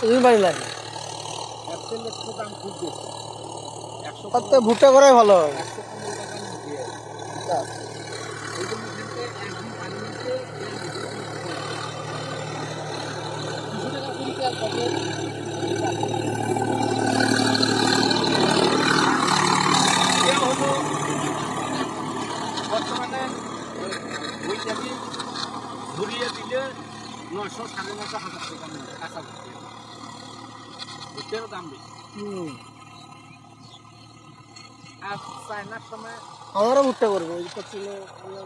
তুমি বাড়ি লাগে অ্যাপেল একটু দাম খুব বেশি। 100 তাতে ভুট্টা করাই ভালো হবে। 115 টাকা নিচে। এই জন্য এখানতে একদিন পানি নিতে 200 টাকা কুড়িতে আর কত এটা হলো বর্তমানে ওই জায়গায় ঘুরিয়ে দিলে 900 950 হাজার টাকা নেবে কাঁচা ভুট্টা। ভুট্টারও দাম বেশি। আর চায়নার সময় আমারও ভুট্টা করবো, ওই ছিল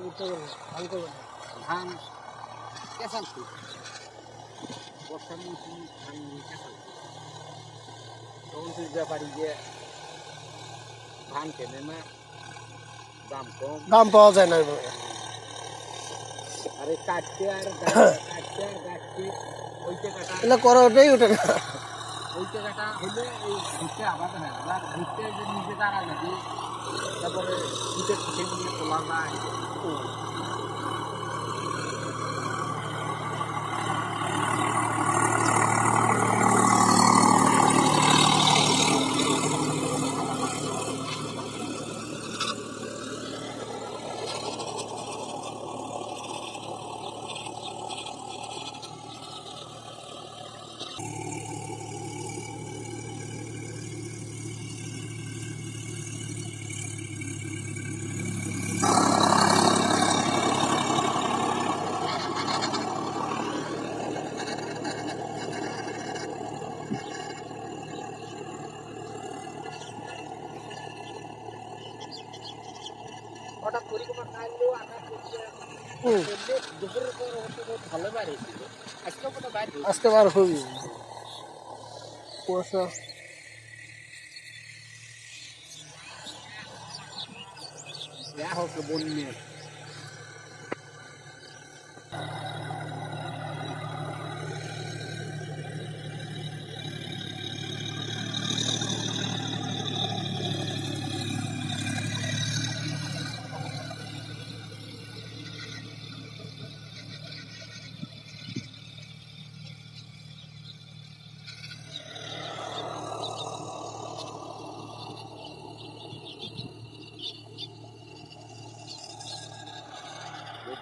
ভুট্টা করবো, ধান করবো না। ধান কেঁচাল ফুল বর্ষার মৌসুমে ধান কেঁচাল ফুল তখন তুই ব্যাপারী গিয়ে ধান কেনে না, দাম কম। দাম পাওয়া যায় না ওইভাবে। আর এই কাটতে আর গাছতে ওই টাকাটা এগুলো করা ওটাই ওঠে না। ওই টাকাটা হলে এই ঘুরতে আবাদ হয় না। আর ঘুরতে যে নিজে দাঁড়া যাবে, তারপরে শীতের পিঠে নিয়ে তোলা যায়। হঠাৎ পরিক্রমা খাইলেও আকাশ দুপুরের পর ভালো বাইরে ছিল। আজকে কোনো বাইরে আজকে বার খুবই কুয়াশা। হোক বন্যে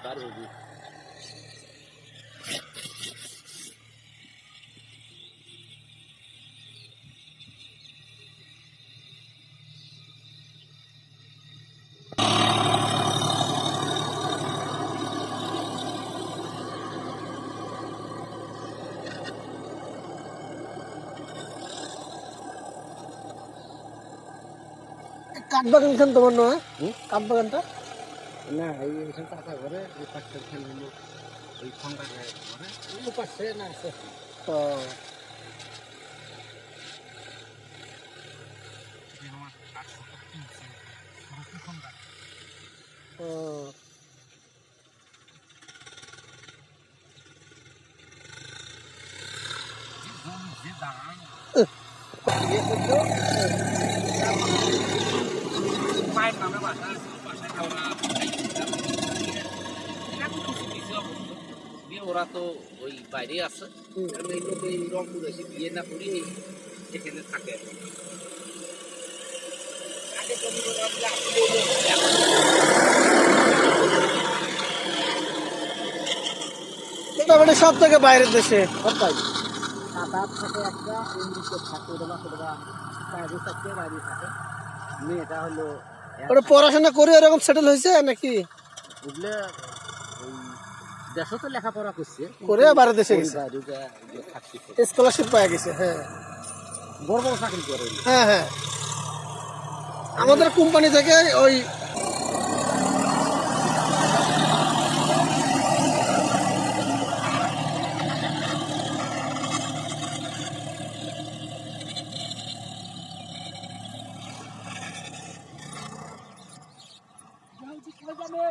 বার হবি। কাঠবাগান খান তোমার নয়? কাঠবাগানটা না এইখান কাঁচা ঘরে ওই পাশের খান হলো ওই খঙ্গা ঘরে ওই পাশে না আছে। ও, ও, মায়ের নামে বাসা আছে, বাসায় খাওয়া ওরা তো ওই বাইরে আছে। কারণ এই লোক এই রংপুর এসে বিয়ে না করি এখানে থাকে। আগে জমি করে আমরা মোটামুটি সব থেকে বাইরের দেশে সবাই 7-8 থাকে একটা, ইংলিশে থাকে ওটা বাইরে থাকে, বাইরে থাকে। মেয়েটা হলো ওটা পড়াশোনা করে এরকম সেটেল হয়েছে নাকি? বুঝলে ওই দেশও তো লেখাপড়া করছে করে বাইরের দেশে গেছে, বাইরে স্কলারশিপ পাওয়া গেছে। হ্যাঁ বড় বড় চাকরি করে। হ্যাঁ হ্যাঁ, আমাদের কোম্পানি থেকে ওই জানে